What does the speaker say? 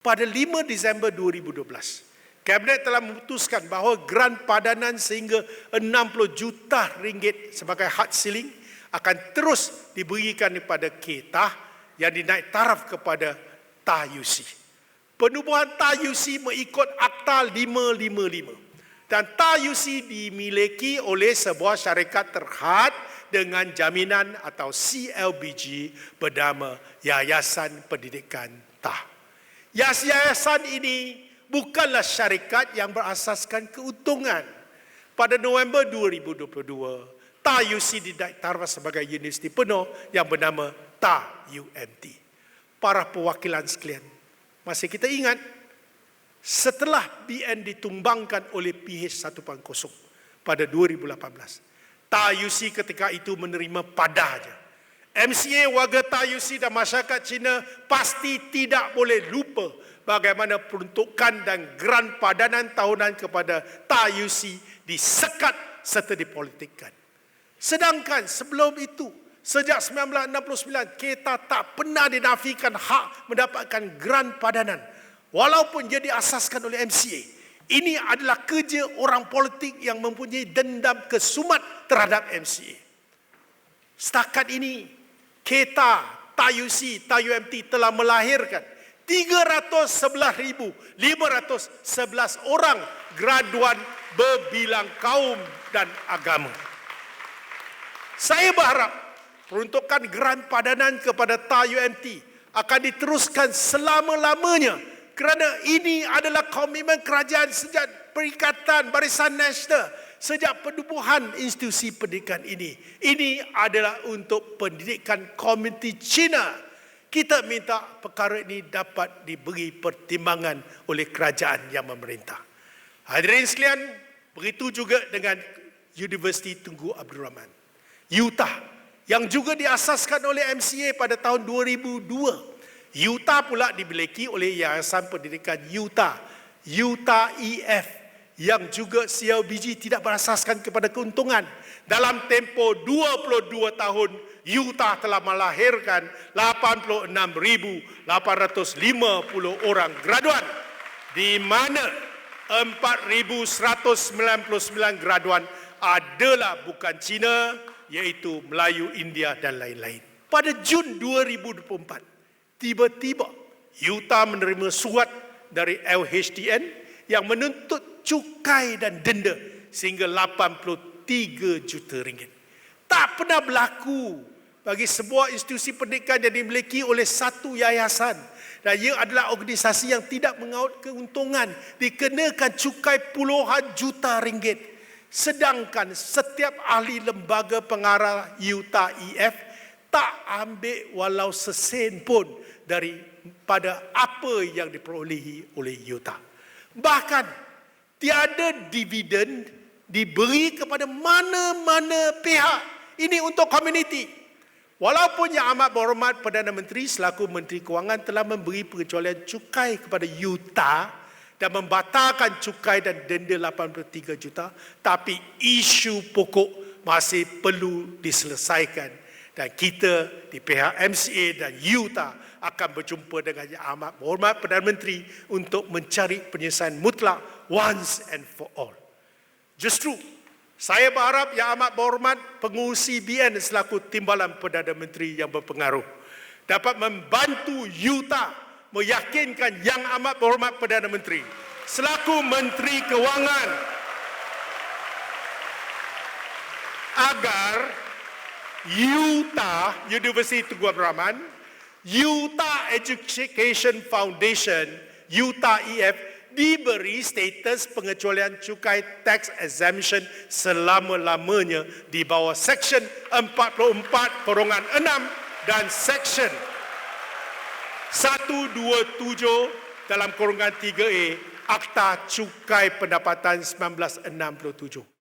Pada 5 Disember 2012, Kabinet telah memutuskan bahawa geran padanan sehingga 60 juta ringgit sebagai had ceiling akan terus diberikan kepada KETAH yang dinaik taraf kepada TAH-UC. Penubuhan TAH-UC mengikut Akta 555 dan TAH-UC dimiliki oleh sebuah syarikat terhad dengan jaminan atau CLBG bernama Yayasan Pendidikan TAH. Yayasan ini bukanlah syarikat yang berasaskan keuntungan. Pada November 2022, TAH-UC dinaik taraf sebagai universiti penuh yang bernama TAH-UMT. Para perwakilan sekalian, masih kita ingat setelah BN ditumbangkan oleh PH 1.0 pada 2018, TAH-UC ketika itu menerima padanya. MCA, warga TAH-UC dan masyarakat Cina pasti tidak boleh lupa bagaimana peruntukan dan geran padanan tahunan kepada TAH-UC disekat serta dipolitikkan. Sedangkan sebelum itu, sejak 1969, KETAH tak pernah dinafikan hak mendapatkan geran padanan walaupun ia diasaskan oleh MCA. Ini adalah kerja orang politik yang mempunyai dendam kesumat terhadap MCA. Setakat ini, KETAH, TAH-UC, TAH-UMT telah melahirkan 311,511 orang graduan berbilang kaum dan agama. Saya berharap peruntukan geran padanan kepada TAH-UMT akan diteruskan selama-lamanya kerana ini adalah komitmen kerajaan sejak Perikatan Barisan Nasional, sejak penubuhan institusi pendidikan ini. Ini adalah untuk pendidikan komuniti Cina. Kita minta perkara ini dapat diberi pertimbangan oleh kerajaan yang memerintah. Hadirin sekalian, begitu juga dengan Universiti Tunku Abdul Rahman, UTAH, yang juga diasaskan oleh MCA pada tahun 2002. UTAH pula dimiliki oleh Yayasan Pendidikan UTAH, UTAH-EF, yang juga CLBG tidak berasaskan kepada keuntungan. Dalam tempoh 22 tahun, UTAH telah melahirkan 86,850 orang graduan, di mana 4,199 graduan adalah bukan Cina, iaitu Melayu, India dan lain-lain. Pada Jun 2024, tiba-tiba UTAH menerima surat dari LHDN yang menuntut cukai dan denda sehingga 83 juta ringgit. Tak pernah berlaku bagi sebuah institusi pendidikan yang dimiliki oleh satu yayasan dan ia adalah organisasi yang tidak mengaut keuntungan dikenakan cukai puluhan juta ringgit. Sedangkan setiap ahli lembaga pengarah UTAH-EF tak ambil walau sesen pun daripada apa yang diperolehi oleh UTAH. Bahkan tiada dividen diberi kepada mana-mana pihak. Ini untuk komuniti. Walaupun Yang Amat Berhormat Perdana Menteri selaku Menteri Kewangan telah memberi pengecualian cukai kepada UTAH dan membatalkan cukai dan denda 83 juta, tapi isu pokok masih perlu diselesaikan. Dan kita di pihak MCA dan UTAH akan berjumpa dengan Yang Amat Berhormat Perdana Menteri untuk mencari penyelesaian mutlak once and for all. Justru, saya berharap Yang Amat Berhormat Pengurusi BN selaku Timbalan Perdana Menteri yang berpengaruh dapat membantu UTAH meyakinkan Yang Amat Berhormat Perdana Menteri selaku Menteri Kewangan agar UTAH, Universiti Tunku Abdul Rahman, UTAH Education Foundation, UTAH-EF diberi status pengecualian cukai tax exemption selama-lamanya di bawah Seksyen 44/6 dan Seksyen 127 dalam kurungan 3A Akta Cukai Pendapatan 1967.